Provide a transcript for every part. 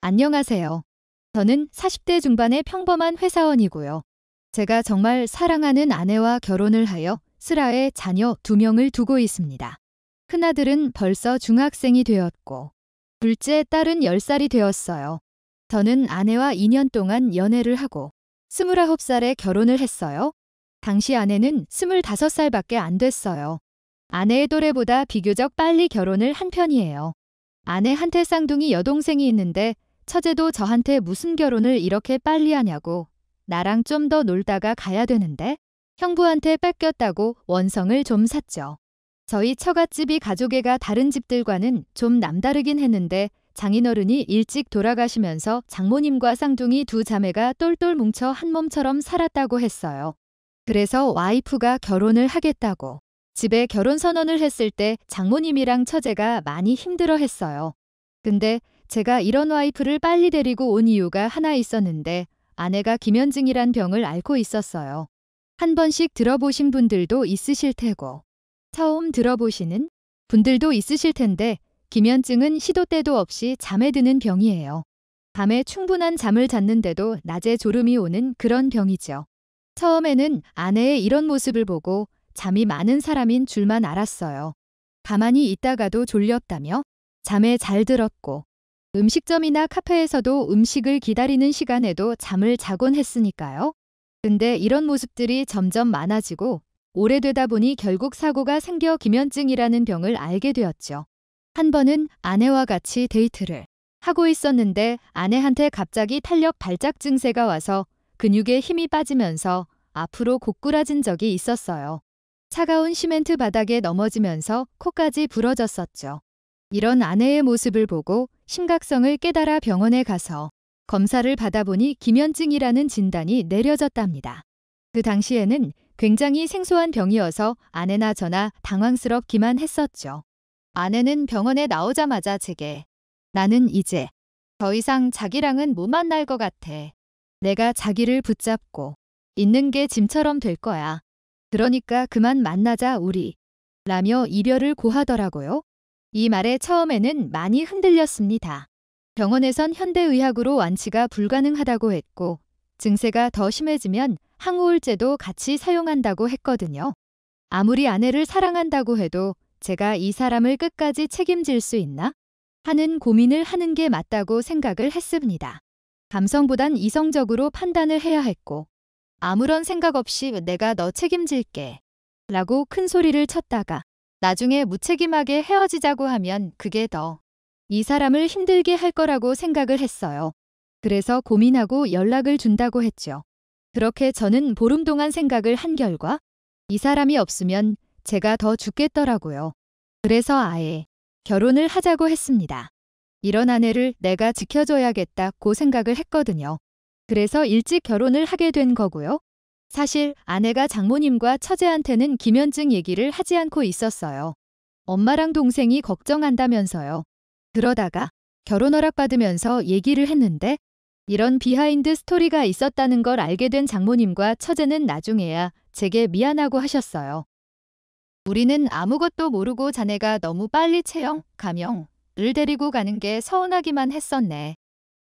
안녕하세요. 저는 40대 중반의 평범한 회사원이고요. 제가 정말 사랑하는 아내와 결혼을 하여 슬하에 자녀 2명을 두고 있습니다. 큰아들은 벌써 중학생이 되었고, 둘째 딸은 10살이 되었어요. 저는 아내와 2년 동안 연애를 하고 29살에 결혼을 했어요. 당시 아내는 25살밖에 안 됐어요. 아내의 또래보다 비교적 빨리 결혼을 한 편이에요. 아내한테 쌍둥이 여동생이 있는데 처제도 저한테 무슨 결혼을 이렇게 빨리 하냐고, 나랑 좀 더 놀다가 가야 되는데, 형부한테 뺏겼다고 원성을 좀 샀죠. 저희 처갓집이 가족애가 다른 집들과는 좀 남다르긴 했는데 장인어른이 일찍 돌아가시면서 장모님과 쌍둥이 2자매가 똘똘 뭉쳐 한 몸처럼 살았다고 했어요. 그래서 와이프가 결혼을 하겠다고 집에 결혼 선언을 했을 때 장모님이랑 처제가 많이 힘들어 했어요. 근데 제가 이런 와이프를 빨리 데리고 온 이유가 하나 있었는데, 아내가 김현증이란 병을 앓고 있었어요. 한 번씩 들어보신 분들도 있으실 테고, 처음 들어보시는 분들도 있으실 텐데, 김현증은 시도 때도 없이 잠에 드는 병이에요. 밤에 충분한 잠을 잤는데도 낮에 졸음이 오는 그런 병이죠. 처음에는 아내의 이런 모습을 보고 잠이 많은 사람인 줄만 알았어요. 가만히 있다가도 졸렸다며 잠에 잘 들었고, 음식점이나 카페에서도 음식을 기다리는 시간에도 잠을 자곤 했으니까요. 근데 이런 모습들이 점점 많아지고 오래되다 보니 결국 사고가 생겨 김현증이라는 병을 알게 되었죠. 한 번은 아내와 같이 데이트를 하고 있었는데 아내한테 갑자기 탄력 발작 증세가 와서 근육에 힘이 빠지면서 앞으로 고꾸라진 적이 있었어요. 차가운 시멘트 바닥에 넘어지면서 코까지 부러졌었죠. 이런 아내의 모습을 보고 심각성을 깨달아 병원에 가서 검사를 받아보니 김현증이라는 진단이 내려졌답니다. 그 당시에는 굉장히 생소한 병이어서 아내나 저나 당황스럽기만 했었죠. 아내는 병원에 나오자마자 제게 "나는 이제 더 이상 자기랑은 못 만날 것 같아. 내가 자기를 붙잡고 있는 게 짐처럼 될 거야. 그러니까 그만 만나자 우리." 라며 이별을 고하더라고요. 이 말에 처음에는 많이 흔들렸습니다. 병원에선 현대의학으로 완치가 불가능하다고 했고, 증세가 더 심해지면 항우울제도 같이 사용한다고 했거든요. 아무리 아내를 사랑한다고 해도 제가 이 사람을 끝까지 책임질 수 있나 하는 고민을 하는 게 맞다고 생각을 했습니다. 감성보단 이성적으로 판단을 해야 했고, 아무런 생각 없이 "내가 너 책임질게" 라고 큰 소리를 쳤다가 나중에 무책임하게 헤어지자고 하면 그게 더 이 사람을 힘들게 할 거라고 생각을 했어요. 그래서 고민하고 연락을 준다고 했죠. 그렇게 저는 보름 동안 생각을 한 결과 이 사람이 없으면 제가 더 죽겠더라고요. 그래서 아예 결혼을 하자고 했습니다. 이런 아내를 내가 지켜줘야겠다고 생각을 했거든요. 그래서 일찍 결혼을 하게 된 거고요. 사실 아내가 장모님과 처제한테는 김현증 얘기를 하지 않고 있었어요. 엄마랑 동생이 걱정한다면서요. 그러다가 결혼 허락 받으면서 얘기를 했는데, 이런 비하인드 스토리가 있었다는 걸 알게 된 장모님과 처제는 나중에야 제게 미안하고 하셨어요. "우리는 아무것도 모르고 자네가 너무 빨리 체형, 감형을 데리고 가는 게 서운하기만 했었네.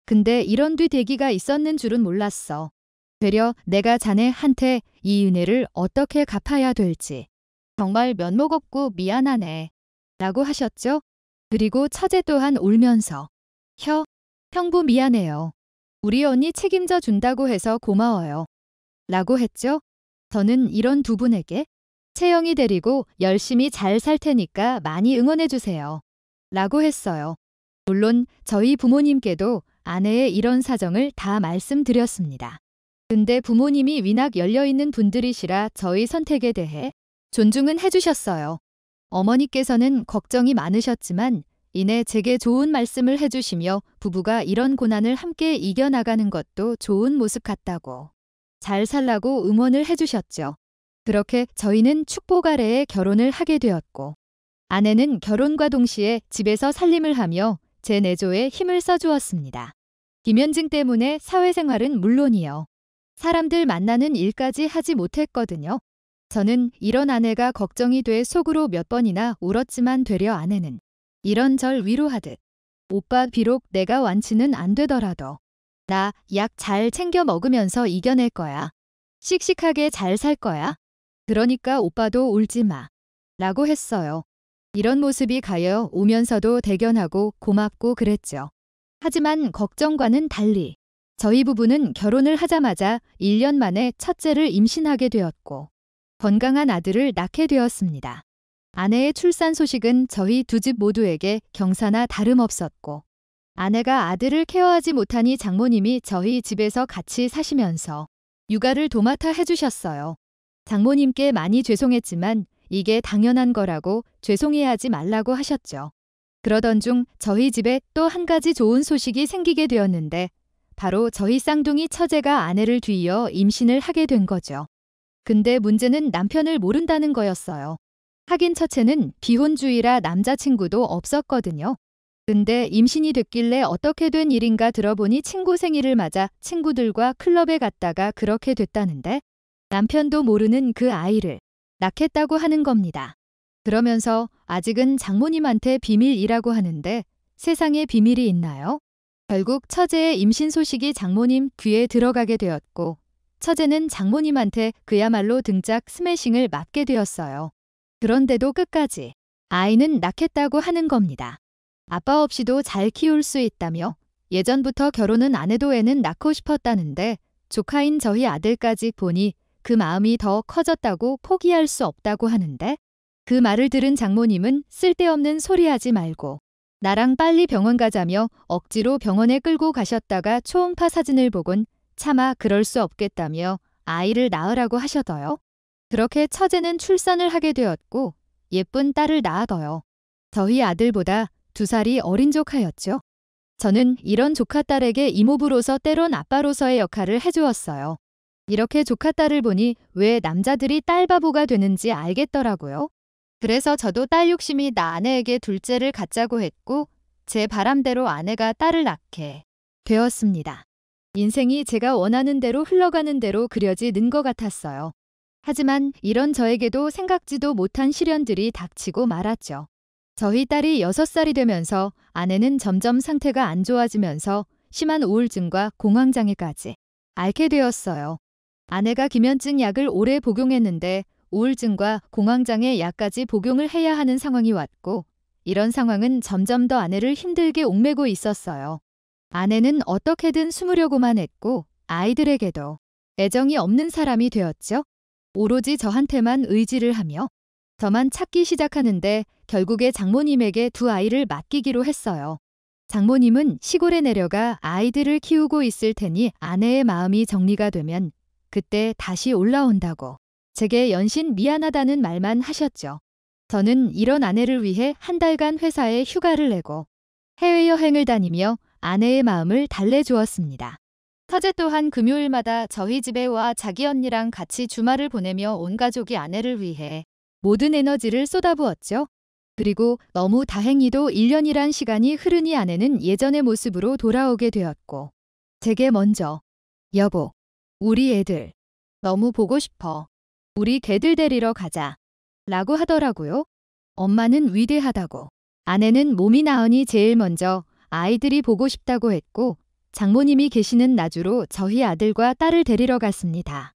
근데 이런 뒤대기가 있었는 줄은 몰랐어. 되려 내가 자네한테 이 은혜를 어떻게 갚아야 될지 정말 면목 없고 미안하네" 라고 하셨죠. 그리고 처제 또한 울면서 형부 미안해요. 우리 언니 책임져 준다고 해서 고마워요" 라고 했죠. 저는 이런 두 분에게 "채영이 데리고 열심히 잘 살 테니까 많이 응원해 주세요" 라고 했어요. 물론 저희 부모님께도 아내의 이런 사정을 다 말씀드렸습니다. 근데 부모님이 위낙 열려있는 분들이시라 저희 선택에 대해 존중은 해주셨어요. 어머니께서는 걱정이 많으셨지만 이내 제게 좋은 말씀을 해주시며 부부가 이런 고난을 함께 이겨나가는 것도 좋은 모습 같다고 잘 살라고 응원을 해주셨죠. 그렇게 저희는 축복 아래에 결혼을 하게 되었고, 아내는 결혼과 동시에 집에서 살림을 하며 제 내조에 힘을 써주었습니다. 김현증 때문에 사회생활은 물론이요, 사람들 만나는 일까지 하지 못했거든요. 저는 이런 아내가 걱정이 돼 속으로 몇 번이나 울었지만 되려 아내는 이런절 위로하듯 오빠 비록 내가 완치는 안 되더라도 나 약 잘 챙겨 먹으면서 이겨낼 거야. 씩씩하게 잘 살 거야. 그러니까 오빠도 울지 마. 라고 했어요. 이런 모습이 가여 오면서도 대견하고 고맙고 그랬죠. 하지만 걱정과는 달리 저희 부부는 결혼을 하자마자 1년 만에 첫째를 임신하게 되었고 건강한 아들을 낳게 되었습니다. 아내의 출산 소식은 저희 두 집 모두에게 경사나 다름없었고 아내가 아들을 케어하지 못하니 장모님이 저희 집에서 같이 사시면서 육아를 도맡아 해주셨어요. 장모님께 많이 죄송했지만 이게 당연한 거라고 죄송해하지 말라고 하셨죠. 그러던 중 저희 집에 또 한 가지 좋은 소식이 생기게 되었는데 바로 저희 쌍둥이 처제가 아내를 뒤이어 임신을 하게 된 거죠. 근데 문제는 남편을 모른다는 거였어요. 하긴 첫째는 비혼주의라 남자친구도 없었거든요. 근데 임신이 됐길래 어떻게 된 일인가 들어보니 친구 생일을 맞아 친구들과 클럽에 갔다가 그렇게 됐다는데 남편도 모르는 그 아이를 낳겠다고 하는 겁니다. 그러면서 아직은 장모님한테 비밀이라고 하는데 세상에 비밀이 있나요? 결국 처제의 임신 소식이 장모님 귀에 들어가게 되었고 처제는 장모님한테 그야말로 등짝 스매싱을 맞게 되었어요. 그런데도 끝까지 아이는 낳겠다고 하는 겁니다. 아빠 없이도 잘 키울 수 있다며 예전부터 결혼은 안 해도 애는 낳고 싶었다는데 조카인 저희 아들까지 보니 그 마음이 더 커졌다고 포기할 수 없다고 하는데 그 말을 들은 장모님은 쓸데없는 소리하지 말고 나랑 빨리 병원 가자며 억지로 병원에 끌고 가셨다가 초음파 사진을 보곤 차마 그럴 수 없겠다며 아이를 낳으라고 하셔더요. 그렇게 처제는 출산을 하게 되었고 예쁜 딸을 낳아더요. 저희 아들보다 2살이 어린 조카였죠. 저는 이런 조카딸에게 이모부로서 때론 아빠로서의 역할을 해주었어요. 이렇게 조카딸을 보니 왜 남자들이 딸바보가 되는지 알겠더라고요. 그래서 저도 딸 욕심이 나 아내에게 둘째를 갖자고 했고 제 바람대로 아내가 딸을 낳게 되었습니다. 인생이 제가 원하는 대로 흘러가는 대로 그려지는 것 같았어요. 하지만 이런 저에게도 생각지도 못한 시련들이 닥치고 말았죠. 저희 딸이 6살이 되면서 아내는 점점 상태가 안 좋아지면서 심한 우울증과 공황장애까지 앓게 되었어요. 아내가 기면증 약을 오래 복용했는데 우울증과 공황장애 약까지 복용을 해야 하는 상황이 왔고 이런 상황은 점점 더 아내를 힘들게 옥매고 있었어요. 아내는 어떻게든 숨으려고만 했고 아이들에게도 애정이 없는 사람이 되었죠. 오로지 저한테만 의지를 하며 저만 찾기 시작하는데 결국에 장모님에게 2아이를 맡기기로 했어요. 장모님은 시골에 내려가 아이들을 키우고 있을 테니 아내의 마음이 정리가 되면 그때 다시 올라온다고 제게 연신 미안하다는 말만 하셨죠. 저는 이런 아내를 위해 한 달간 회사에 휴가를 내고 해외여행을 다니며 아내의 마음을 달래주었습니다. 처제 또한 금요일마다 저희 집에 와 자기 언니랑 같이 주말을 보내며 온 가족이 아내를 위해 모든 에너지를 쏟아부었죠. 그리고 너무 다행히도 1년이란 시간이 흐르니 아내는 예전의 모습으로 돌아오게 되었고 제게 먼저 여보, 우리 애들 너무 보고 싶어. 우리 개들 데리러 가자. 라고 하더라고요. 엄마는 위대하다고. 아내는 몸이 나으니 제일 먼저 아이들이 보고 싶다고 했고 장모님이 계시는 나주로 저희 아들과 딸을 데리러 갔습니다.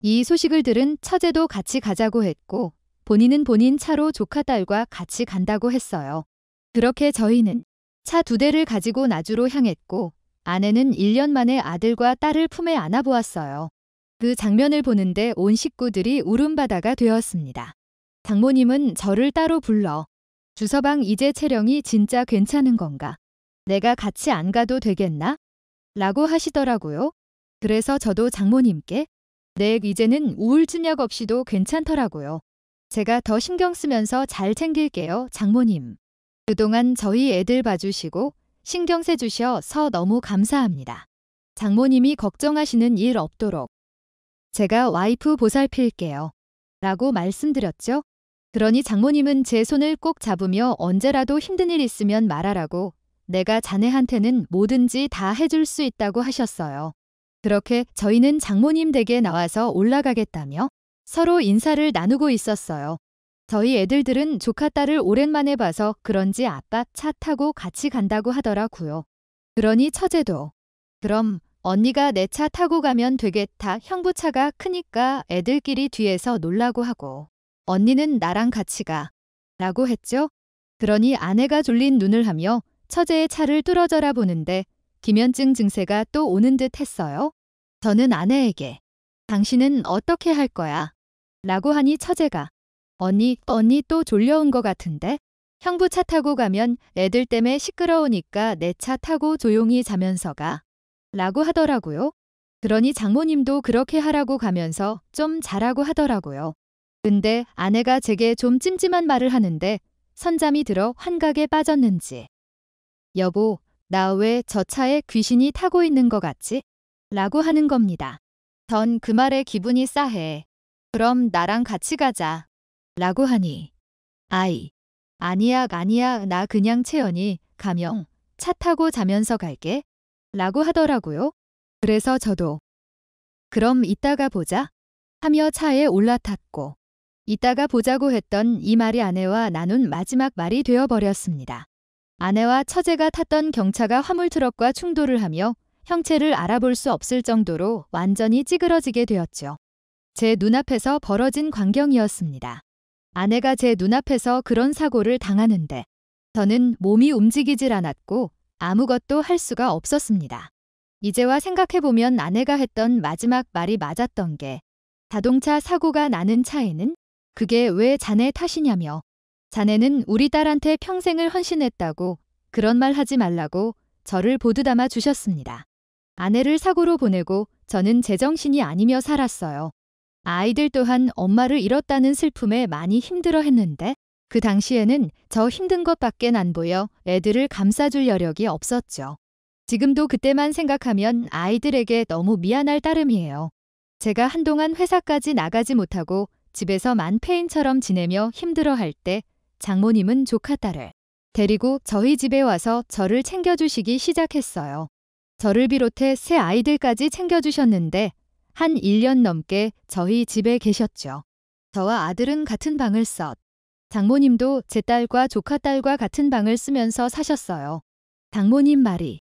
이 소식을 들은 처제도 같이 가자고 했고 본인은 본인 차로 조카딸과 같이 간다고 했어요. 그렇게 저희는 차 2대를 가지고 나주로 향했고 아내는 1년 만에 아들과 딸을 품에 안아보았어요. 그 장면을 보는데 온 식구들이 울음바다가 되었습니다. 장모님은 저를 따로 불러 주서방 이제 체력이 진짜 괜찮은 건가? 내가 같이 안 가도 되겠나? 라고 하시더라고요. 그래서 저도 장모님께 네, 이제는 우울증약 없이도 괜찮더라고요. 제가 더 신경 쓰면서 잘 챙길게요, 장모님. 그동안 저희 애들 봐주시고 신경 써주셔서 너무 감사합니다. 장모님이 걱정하시는 일 없도록 제가 와이프 보살필게요. 라고 말씀드렸죠. 그러니 장모님은 제 손을 꼭 잡으며 언제라도 힘든 일 있으면 말하라고 내가 자네한테는 뭐든지 다 해줄 수 있다고 하셨어요. 그렇게 저희는 장모님 댁에 나와서 올라가겠다며 서로 인사를 나누고 있었어요. 저희 애들들은 조카 딸을 오랜만에 봐서 그런지 아빠 차 타고 같이 간다고 하더라고요. 그러니 처제도 그럼 언니가 내 차 타고 가면 되겠다. 형부 차가 크니까 애들끼리 뒤에서 놀라고 하고 언니는 나랑 같이 가. 라고 했죠. 그러니 아내가 졸린 눈을 하며 처제의 차를 뚫어져라 보는데 기면증 증세가 또 오는 듯 했어요. 저는 아내에게 당신은 어떻게 할 거야? 라고 하니 처제가 언니 또 졸려온 것 같은데? 형부 차 타고 가면 애들 때문에 시끄러우니까 내 차 타고 조용히 자면서 가. 라고 하더라고요. 그러니 장모님도 그렇게 하라고 가면서 좀 자라고 하더라고요. 근데 아내가 제게 좀 찜찜한 말을 하는데 선잠이 들어 환각에 빠졌는지 여보, 나 왜 저 차에 귀신이 타고 있는 것 같지? 라고 하는 겁니다. 전 그 말에 기분이 싸해. 그럼 나랑 같이 가자. 라고 하니 아니야 나 그냥 채연이 가명 차 타고 자면서 갈게. 라고 하더라고요. 그래서 저도 그럼 이따가 보자 하며 차에 올라탔고 이따가 보자고 했던 이 말이 아내와 나눈 마지막 말이 되어버렸습니다. 아내와 처제가 탔던 경차가 화물트럭과 충돌을 하며 형체를 알아볼 수 없을 정도로 완전히 찌그러지게 되었죠. 제 눈앞에서 벌어진 광경이었습니다. 아내가 제 눈앞에서 그런 사고를 당하는데 저는 몸이 움직이질 않았고 아무것도 할 수가 없었습니다. 이제와 생각해보면 아내가 했던 마지막 말이 맞았던 게 자동차 사고가 나는 차에는 그게 왜 자네 탓이냐며 자네는 우리 딸한테 평생을 헌신했다고 그런 말 하지 말라고 저를 보드담아 주셨습니다. 아내를 사고로 보내고 저는 제정신이 아니며 살았어요. 아이들 또한 엄마를 잃었다는 슬픔에 많이 힘들어했는데 그 당시에는 저 힘든 것밖엔 안 보여 애들을 감싸줄 여력이 없었죠. 지금도 그때만 생각하면 아이들에게 너무 미안할 따름이에요. 제가 한동안 회사까지 나가지 못하고 집에서 만폐인처럼 지내며 힘들어할 때 장모님은 조카 딸을 데리고 저희 집에 와서 저를 챙겨주시기 시작했어요. 저를 비롯해 새 아이들까지 챙겨주셨는데 한 1년 넘게 저희 집에 계셨죠. 저와 아들은 같은 방을 장모님도 제 딸과 조카 딸과 같은 방을 쓰면서 사셨어요. 장모님 말이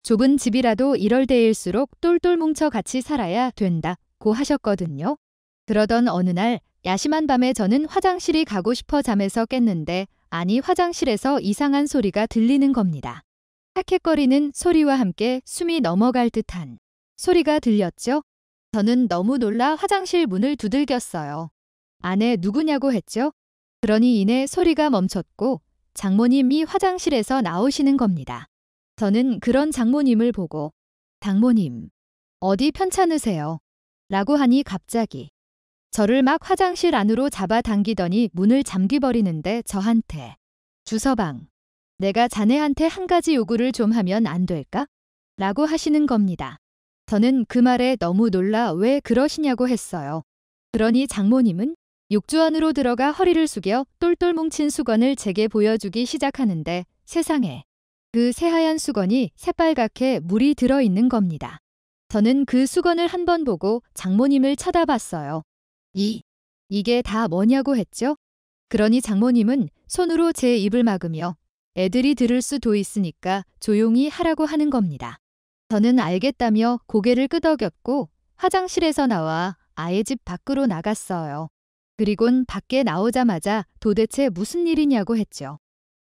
좁은 집이라도 이럴 때일수록 똘똘 뭉쳐 같이 살아야 된다고 하셨거든요. 그러던 어느 날 야심한 밤에 저는 화장실이 가고 싶어 잠에서 깼는데 아니 화장실에서 이상한 소리가 들리는 겁니다. 헥헥거리는 소리와 함께 숨이 넘어갈 듯한 소리가 들렸죠. 저는 너무 놀라 화장실 문을 두들겼어요. 아내 누구냐고 했죠. 그러니 이내 소리가 멈췄고 장모님이 화장실에서 나오시는 겁니다. 저는 그런 장모님을 보고 장모님, 어디 편찮으세요? 라고 하니 갑자기 저를 막 화장실 안으로 잡아당기더니 문을 잠기버리는데 저한테 주서방, 내가 자네한테 한 가지 요구를 좀 하면 안 될까? 라고 하시는 겁니다. 저는 그 말에 너무 놀라 왜 그러시냐고 했어요. 그러니 장모님은 욕조 안으로 들어가 허리를 숙여 똘똘 뭉친 수건을 제게 보여주기 시작하는데 세상에 그 새하얀 수건이 새빨갛게 물이 들어있는 겁니다. 저는 그 수건을 한 번 보고 장모님을 쳐다봤어요. 이게 다 뭐냐고 했죠? 그러니 장모님은 손으로 제 입을 막으며 애들이 들을 수도 있으니까 조용히 하라고 하는 겁니다. 저는 알겠다며 고개를 끄덕였고 화장실에서 나와 아예 집 밖으로 나갔어요. 그리곤 밖에 나오자마자 도대체 무슨 일이냐고 했죠.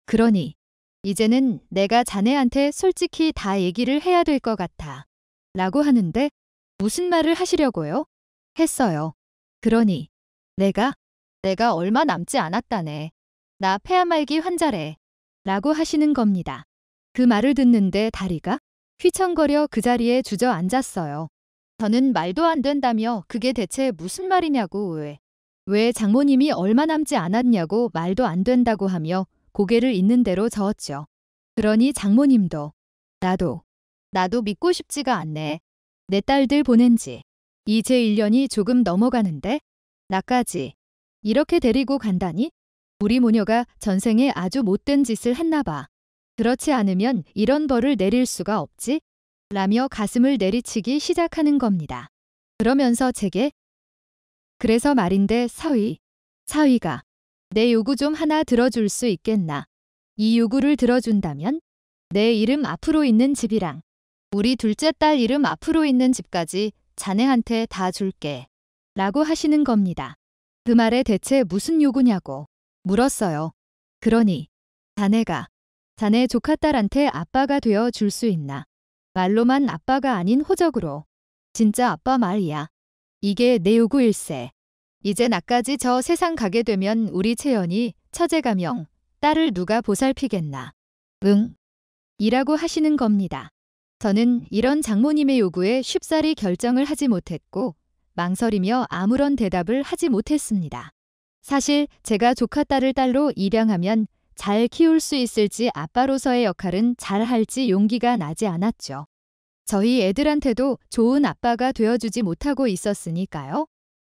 그러니 이제는 내가 자네한테 솔직히 다 얘기를 해야 될 것 같아. 라고 하는데 무슨 말을 하시려고요? 했어요. 그러니 내가 얼마 남지 않았다네. 나 폐암말기 환자래. 라고 하시는 겁니다. 그 말을 듣는데 다리가 휘청거려 그 자리에 주저앉았어요. 저는 말도 안 된다며 그게 대체 무슨 말이냐고 왜 장모님이 얼마 남지 않았냐고 말도 안 된다고 하며 고개를 있는 대로 저었죠. 그러니 장모님도 나도 믿고 싶지가 않네. 내 딸들 보낸 지 이제 1년이 조금 넘어가는데 나까지 이렇게 데리고 간다니? 우리 모녀가 전생에 아주 못된 짓을 했나 봐. 그렇지 않으면 이런 벌을 내릴 수가 없지? 라며 가슴을 내리치기 시작하는 겁니다. 그러면서 제게 그래서 말인데 사위가 내 요구 좀 하나 들어줄 수 있겠나? 이 요구를 들어준다면 내 이름 앞으로 있는 집이랑 우리 둘째 딸 이름 앞으로 있는 집까지 자네한테 다 줄게. 라고 하시는 겁니다. 그 말에 대체 무슨 요구냐고 물었어요. 그러니 자네가 자네 조카딸한테 아빠가 되어 줄 수 있나? 말로만 아빠가 아닌 호적으로. 진짜 아빠 말이야. 이게 내 요구일세. 이제 나까지 저 세상 가게 되면 우리 채연이 처제가명 딸을 누가 보살피겠나. 응. 이라고 하시는 겁니다. 저는 이런 장모님의 요구에 쉽사리 결정을 하지 못했고 망설이며 아무런 대답을 하지 못했습니다. 사실 제가 조카딸을 딸로 입양하면 잘 키울 수 있을지 아빠로서의 역할은 잘 할지 용기가 나지 않았죠. 저희 애들한테도 좋은 아빠가 되어주지 못하고 있었으니까요.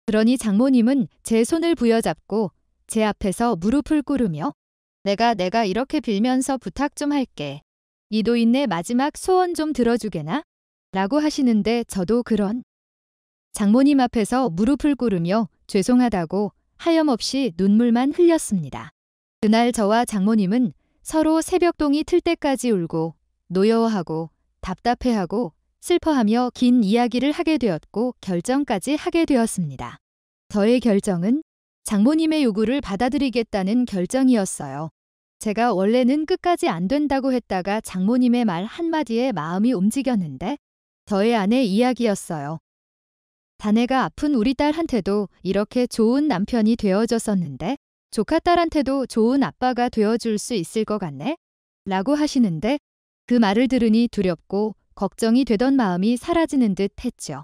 그러니 장모님은 제 손을 부여잡고 제 앞에서 무릎을 꿇으며 내가 이렇게 빌면서 부탁 좀 할게. 이 노인네 마지막 소원 좀 들어주게나? 라고 하시는데 저도 그런 장모님 앞에서 무릎을 꿇으며 죄송하다고 하염없이 눈물만 흘렸습니다. 그날 저와 장모님은 서로 새벽동이 틀 때까지 울고 노여워하고 답답해하고 슬퍼하며 긴 이야기를 하게 되었고 결정까지 하게 되었습니다. 저의 결정은 장모님의 요구를 받아들이겠다는 결정이었어요. 제가 원래는 끝까지 안 된다고 했다가 장모님의 말 한마디에 마음이 움직였는데 저의 아내 이야기였어요. 자네가 아픈 우리 딸한테도 이렇게 좋은 남편이 되어줬었는데 조카딸한테도 좋은 아빠가 되어줄 수 있을 것 같네? 라고 하시는데 그 말을 들으니 두렵고 걱정이 되던 마음이 사라지는 듯 했죠.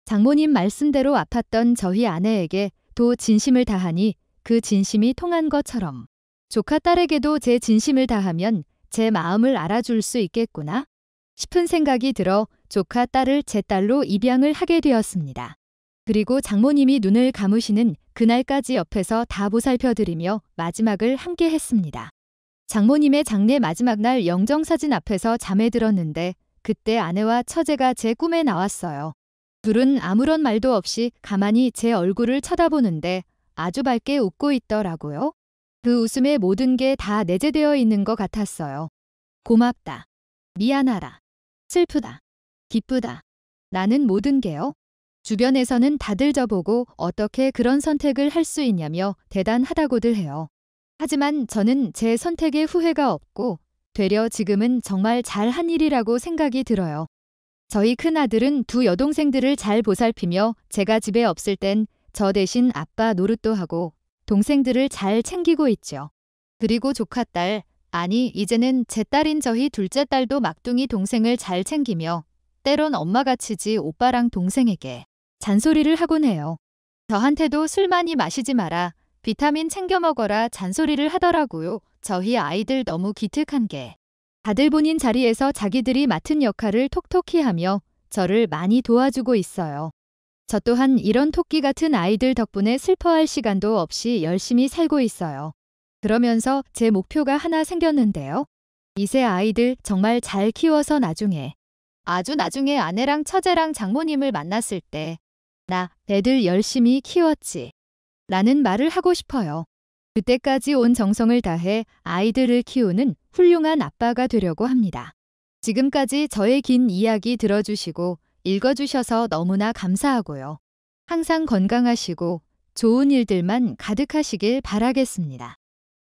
장모님 말씀대로 아팠던 저희 아내에게 도 진심을 다하니 그 진심이 통한 것처럼 조카딸에게도 제 진심을 다하면 제 마음을 알아줄 수 있겠구나 싶은 생각이 들어 조카딸을 제 딸로 입양을 하게 되었습니다. 그리고 장모님이 눈을 감으시는 그날까지 옆에서 다 보살펴드리며 마지막을 함께 했습니다. 장모님의 장례 마지막 날 영정사진 앞에서 잠에 들었는데 그때 아내와 처제가 제 꿈에 나왔어요. 둘은 아무런 말도 없이 가만히 제 얼굴을 쳐다보는데 아주 밝게 웃고 있더라고요. 그 웃음에 모든 게 다 내재되어 있는 것 같았어요. 고맙다. 미안하다. 슬프다. 기쁘다. 라는 모든 게요. 주변에서는 다들 저보고 어떻게 그런 선택을 할 수 있냐며 대단하다고들 해요. 하지만 저는 제 선택에 후회가 없고 되려 지금은 정말 잘한 일이라고 생각이 들어요. 저희 큰아들은 두 여동생들을 잘 보살피며 제가 집에 없을 땐 저 대신 아빠 노릇도 하고 동생들을 잘 챙기고 있죠. 그리고 조카딸, 아니 이제는 제 딸인 저희 둘째 딸도 막둥이 동생을 잘 챙기며 때론 엄마가 치지 오빠랑 동생에게 잔소리를 하곤 해요. 저한테도 술 많이 마시지 마라, 비타민 챙겨 먹어라 잔소리를 하더라고요. 저희 아이들 너무 기특한 게 다들 본인 자리에서 자기들이 맡은 역할을 톡톡히 하며 저를 많이 도와주고 있어요. 저 또한 이런 토끼 같은 아이들 덕분에 슬퍼할 시간도 없이 열심히 살고 있어요. 그러면서 제 목표가 하나 생겼는데요. 이세 아이들 정말 잘 키워서 아주 나중에 아내랑 처제랑 장모님을 만났을 때 나 애들 열심히 키웠지 라는 말을 하고 싶어요. 그때까지 온 정성을 다해 아이들을 키우는 훌륭한 아빠가 되려고 합니다. 지금까지 저의 긴 이야기 들어주시고 읽어주셔서 너무나 감사하고요. 항상 건강하시고 좋은 일들만 가득하시길 바라겠습니다.